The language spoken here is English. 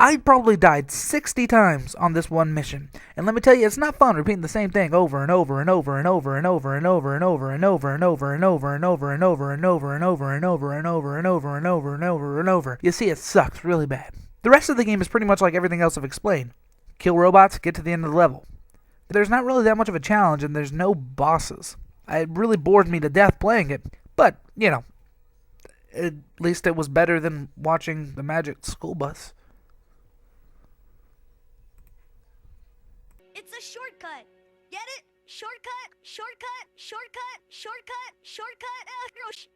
I probably died 60 times on this one mission. And let me tell you, it's not fun repeating the same thing over and over and over and over and over and over and over and over and over and over and over and over and over and over and over and over and over and over and over and over. You see, it sucks really bad. The rest of the game is pretty much like everything else I've explained. Kill robots, get to the end of the level. There's not really that much of a challenge, and there's no bosses. It really bored me to death playing it, but, at least it was better than watching the Magic School Bus. It's a shortcut. Get it? Shortcut, shortcut, shortcut, shortcut, shortcut.